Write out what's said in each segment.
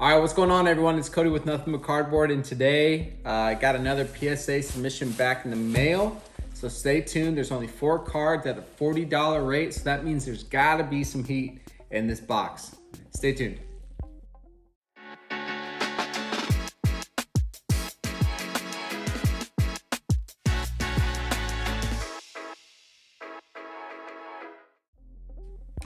All right, what's going on, everyone? It's Cody with Nothing But Cardboard, and today I got another PSA submission back in the mail. So stay tuned. There's only 4 cards at a $40 rate, so that means there's got to be some heat in this box. Stay tuned.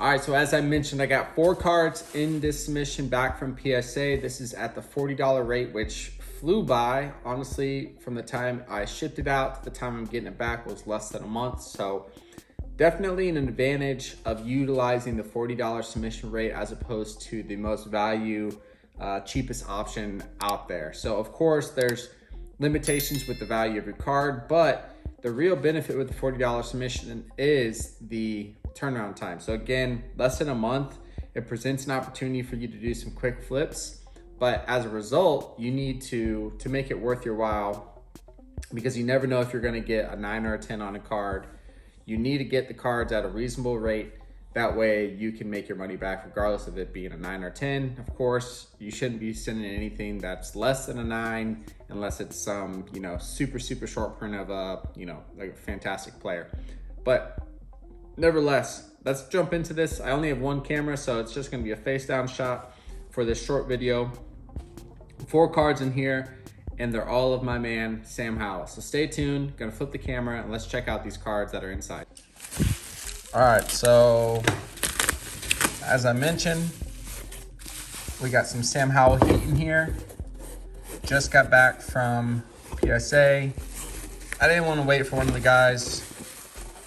All right, so as I mentioned, I got 4 cards in this submission back from PSA. This is at the $40 rate, which flew by. Honestly, from the time I shipped it out to the time I'm getting it back was less than a month. So definitely an advantage of utilizing the $40 submission rate as opposed to the most value, cheapest option out there. So of course, there's limitations with the value of your card, but the real benefit with the $40 submission is the turnaround time. So again, less than a month, it presents an opportunity for you to do some quick flips. But as a result, you need to make it worth your while, because you never know if you're gonna get a 9 or a 10 on a card. You need to get the cards at a reasonable rate. That way you can make your money back regardless of it being a 9 or 10. Of course, you shouldn't be sending anything that's less than a 9 unless it's some, super short print of a, like a fantastic player. But nevertheless, let's jump into this. I only have 1 camera, so it's just gonna be a face down shot for this short video. 4 cards in here, and they're all of my man, Sam Howell. So stay tuned, gonna flip the camera, and let's check out these cards that are inside. All right, so as I mentioned, we got some Sam Howell heat in here. Just got back from PSA. I didn't want to wait for one of the guys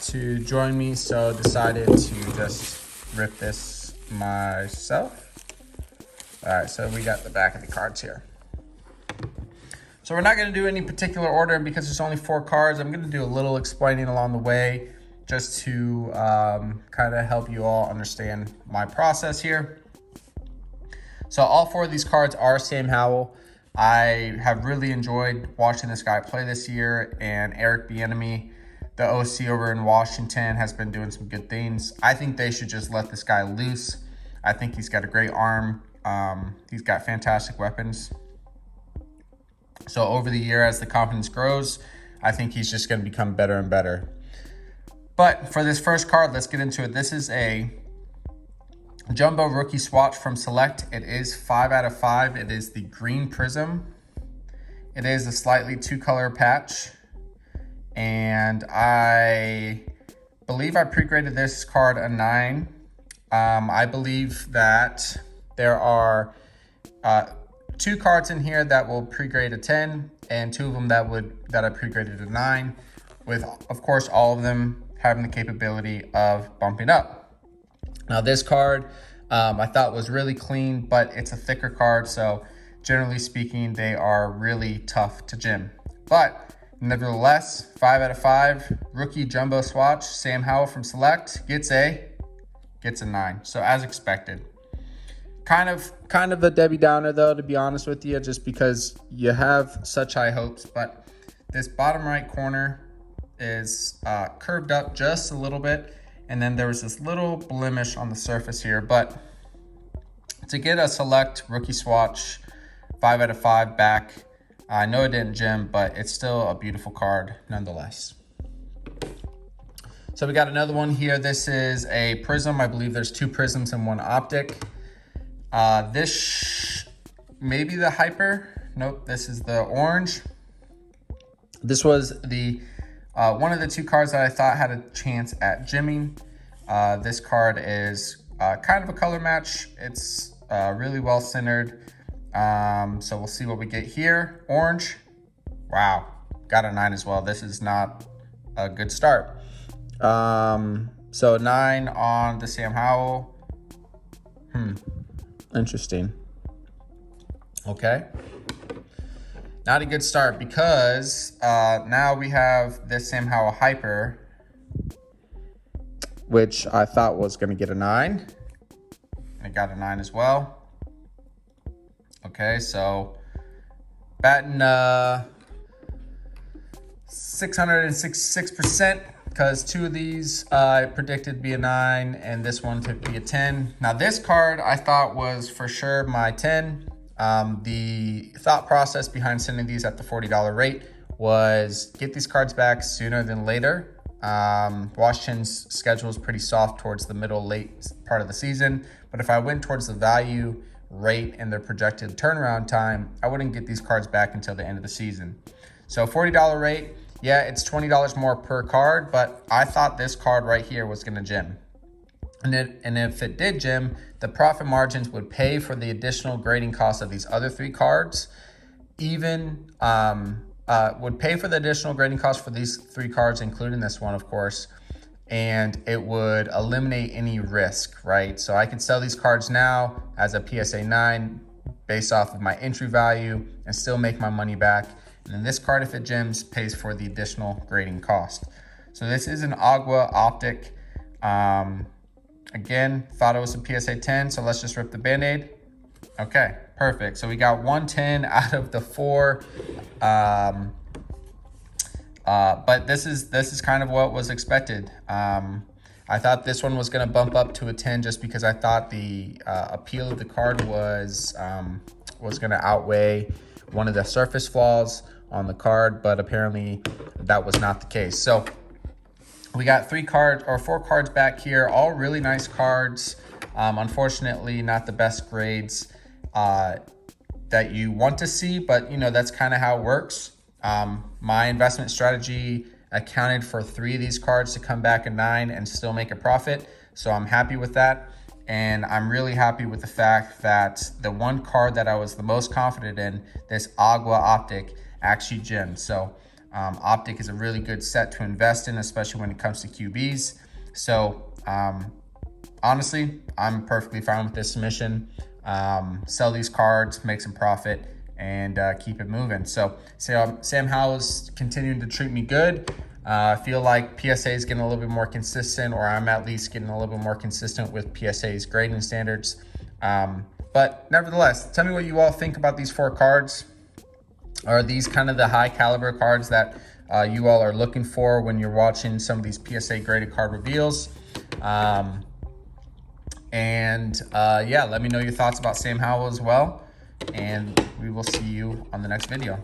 to join me, so decided to just rip this myself. All right, so we got the back of the cards here. So we're not going to do any particular order because there's only 4 cards. I'm going to do a little explaining along the way just to kind of help you all understand my process here. So all 4 of these cards are Sam Howell. I have really enjoyed watching this guy play this year, and Eric Bieniemy, the OC over in Washington, has been doing some good things. I think they should just let this guy loose. I think he's got a great arm. He's got fantastic weapons. So over the year, as the confidence grows, I think he's just going to become better and better. But for this first card, let's get into it. This is a Jumbo Rookie Swatch from Select. It is 5 out of 5. It is the green prism. It is a slightly 2-color patch. And I believe I pre-graded this card a 9. I believe that there are 2 cards in here that will pre-grade a 10, and 2 of them that I pre-graded a 9, with, of course, all of them having the capability of bumping up. Now this card I thought was really clean, but it's a thicker card, so generally speaking, they are really tough to gem. But nevertheless, 5 out of 5, rookie jumbo swatch, Sam Howell from Select gets a 9. So as expected. Kind of a Debbie Downer though, to be honest with you, just because you have such high hopes. But this bottom right corner is curved up just a little bit, and then there was this little blemish on the surface here. But to get a Select rookie swatch 5 out of 5 back, I know it didn't gem, but it's still a beautiful card nonetheless. So we got another one here. This is a prism. I believe there's 2 prisms and 1 optic. This may be the hyper. Nope, this is the orange. This was the one of the 2 cards that I thought had a chance at gemming. This card is kind of a color match. It's really well centered. So we'll see what we get here. Orange. Wow, got a 9 as well. This is not a good start. So 9 on the Sam Howell. Interesting. Okay. Not a good start, because now we have this Sam Howell Hyper, which I thought was going to get a 9. And it got a 9 as well. Okay, so batting 666%, because 2 of these I predicted to be a 9, and this one to be a 10. Now this card I thought was for sure my 10. The thought process behind sending these at the $40 rate was get these cards back sooner than later. Washington's schedule is pretty soft towards the middle, late part of the season. But if I went towards the value rate and their projected turnaround time, I wouldn't get these cards back until the end of the season. So $40 rate, yeah, it's $20 more per card, but I thought this card right here was going to gem. And if it did gem, the profit margins would pay for the additional grading costs of these other 3 cards, even would pay for the additional grading costs for these 3 cards, including this one, of course, and it would eliminate any risk, right? So I could sell these cards now as a PSA 9 based off of my entry value and still make my money back. And then this card, if it gems, pays for the additional grading cost. So this is an Agua Optic. Again, thought it was a PSA 10, so let's just rip the Band-Aid. Okay, perfect. So we got 110 out of the 4. But this is kind of what was expected. I thought this one was going to bump up to a 10 just because I thought the appeal of the card was going to outweigh one of the surface flaws on the card, but apparently that was not the case. So we got 4 cards back here, all really nice cards. Unfortunately, not the best grades that you want to see, but you know, that's kind of how it works. My investment strategy accounted for 3 of these cards to come back a 9 and still make a profit. So I'm happy with that. And I'm really happy with the fact that the one card that I was the most confident in, this Agua Optic, actually gemmed. So Optic is a really good set to invest in, especially when it comes to QBs. So honestly, I'm perfectly fine with this submission. Sell these cards, make some profit, and keep it moving. So Sam Howell is continuing to treat me good. I feel like PSA is getting a little bit more consistent, or I'm at least getting a little bit more consistent with PSA's grading standards. But nevertheless, tell me what you all think about these 4 cards. Are these kind of the high caliber cards that you all are looking for when you're watching some of these PSA graded card reveals? Yeah, let me know your thoughts about Sam Howell as well. And we will see you on the next video.